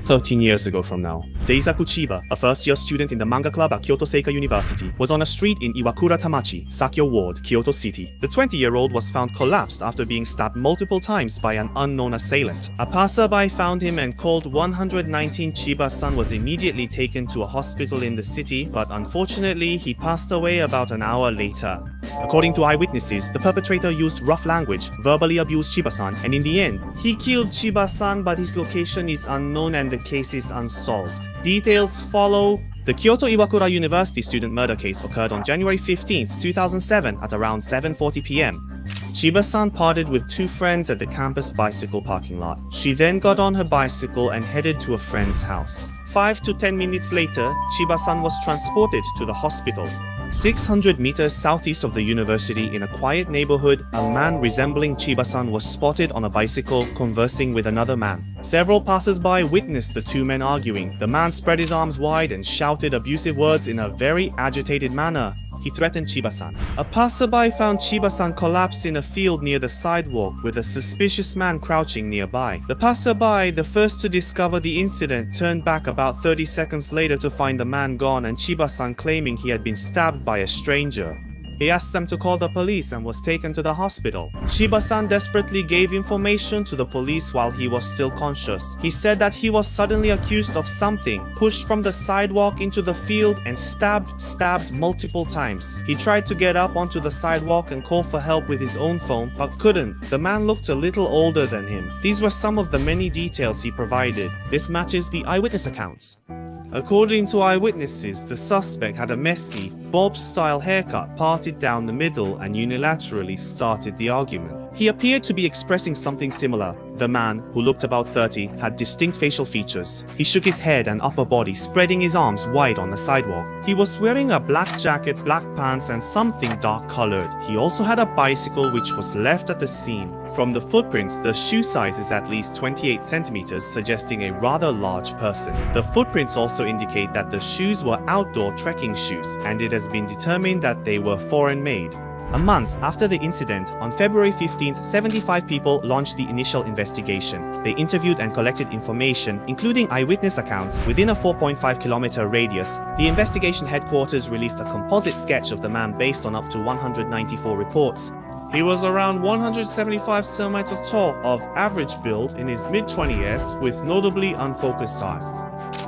13 years ago from now, Daisaku Chiba, a first-year student in the manga club at Kyoto Seika University, was on a street in Iwakura Tamachi, Sakyo Ward, Kyoto City. The 20-year-old was found collapsed after being stabbed multiple times by an unknown assailant. A passerby found him and called 119. Chiba-san was immediately taken to a hospital in the city, but unfortunately he passed away about an hour later. According to eyewitnesses, the perpetrator used rough language, verbally abused Chiba-san, and in the end, he killed Chiba-san, but his location is unknown and the case is unsolved. Details follow. The Kyoto Iwakura University student murder case occurred on January 15, 2007 at around 7:40 p.m. Chiba-san parted with two friends at the campus bicycle parking lot. She then got on her bicycle and headed to a friend's house. 5 to 10 minutes later, Chiba-san was transported to the hospital. 600 meters southeast of the university in a quiet neighborhood, a man resembling Chiba-san was spotted on a bicycle conversing with another man. Several passers-by witnessed the two men arguing. The man spread his arms wide and shouted abusive words in a very agitated manner. He threatened Chiba-san. A passerby found Chiba-san collapsed in a field near the sidewalk with a suspicious man crouching nearby. The passerby, the first to discover the incident, turned back about 30 seconds later to find the man gone and Chiba-san claiming he had been stabbed by a stranger. He asked them to call the police and was taken to the hospital. Chiba-san desperately gave information to the police while he was still conscious. He said that he was suddenly accused of something, pushed from the sidewalk into the field and stabbed multiple times. He tried to get up onto the sidewalk and call for help with his own phone, but couldn't. The man looked a little older than him. These were some of the many details he provided. This matches the eyewitness accounts. According to eyewitnesses, the suspect had a messy, bob-style haircut parted down the middle and unilaterally started the argument. He appeared to be expressing something similar. The man, who looked about 30, had distinct facial features. He shook his head and upper body, spreading his arms wide on the sidewalk. He was wearing a black jacket, black pants, and something dark-colored. He also had a bicycle which was left at the scene. From the footprints, the shoe size is at least 28 centimeters, suggesting a rather large person. The footprints also indicate that the shoes were outdoor trekking shoes, and it has been determined that they were foreign-made. A month after the incident, on February 15th, 75 people launched the initial investigation. They interviewed and collected information, including eyewitness accounts, within a 4.5-kilometer radius. The investigation headquarters released a composite sketch of the man based on up to 194 reports. He was around 175 centimeters tall, of average build, in his mid-20s, with notably unfocused eyes.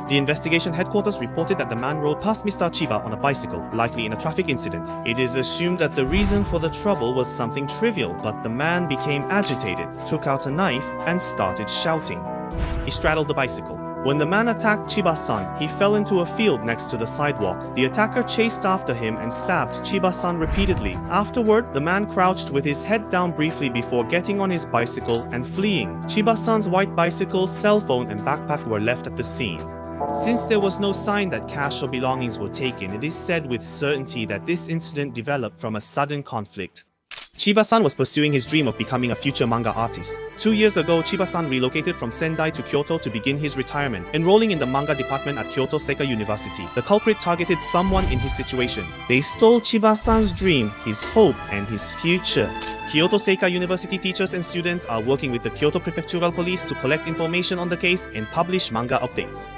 The investigation headquarters reported that the man rode past Mr. Chiba on a bicycle, likely in a traffic incident. It is assumed that the reason for the trouble was something trivial, but the man became agitated, took out a knife, and started shouting. He straddled the bicycle. When the man attacked Chiba-san, he fell into a field next to the sidewalk. The attacker chased after him and stabbed Chiba-san repeatedly. Afterward, the man crouched with his head down briefly before getting on his bicycle and fleeing. Chiba-san's white bicycle, cell phone, and backpack were left at the scene. Since there was no sign that cash or belongings were taken, it is said with certainty that this incident developed from a sudden conflict. Chiba-san was pursuing his dream of becoming a future manga artist. 2 years ago, Chiba-san relocated from Sendai to Kyoto to begin his retirement, enrolling in the manga department at Kyoto Seika University. The culprit targeted someone in his situation. They stole Chiba-san's dream, his hope, and his future. Kyoto Seika University teachers and students are working with the Kyoto Prefectural Police to collect information on the case and publish manga updates.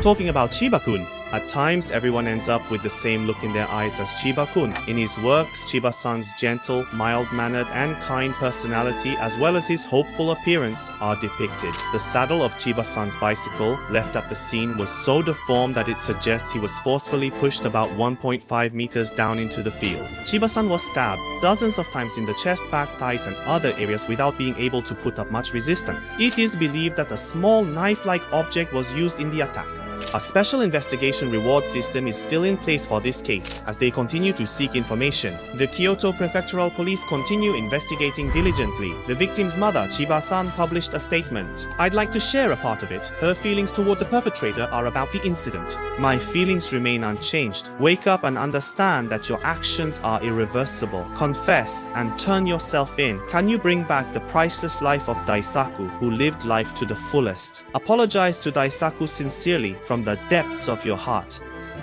Talking about Chiba-kun, at times everyone ends up with the same look in their eyes as Chiba-kun. In his works, Chiba-san's gentle, mild-mannered and kind personality as well as his hopeful appearance are depicted. The saddle of Chiba-san's bicycle left at the scene was so deformed that it suggests he was forcefully pushed about 1.5 meters down into the field. Chiba-san was stabbed dozens of times in the chest, back, thighs and other areas without being able to put up much resistance. It is believed that a small knife-like object was used in the attack. A special investigation reward system is still in place for this case, as they continue to seek information. The Kyoto Prefectural Police continue investigating diligently. The victim's mother, Chiba-san, published a statement. "I'd like to share a part of it. Her feelings toward the perpetrator are about the incident. My feelings remain unchanged. Wake up and understand that your actions are irreversible. Confess and turn yourself in. Can you bring back the priceless life of Daisaku, who lived life to the fullest? Apologize to Daisaku sincerely from the depths of your heart."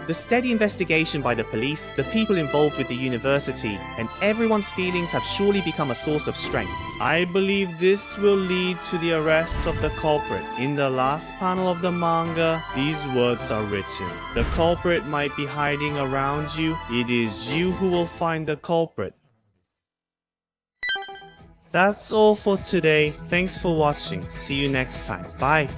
The steady investigation by the police, the people involved with the university, and everyone's feelings have surely become a source of strength. I believe this will lead to the arrest of the culprit. In the last panel of the manga, these words are written. The culprit might be hiding around you. It is you who will find the culprit. That's all for today. Thanks for watching. See you next time. Bye.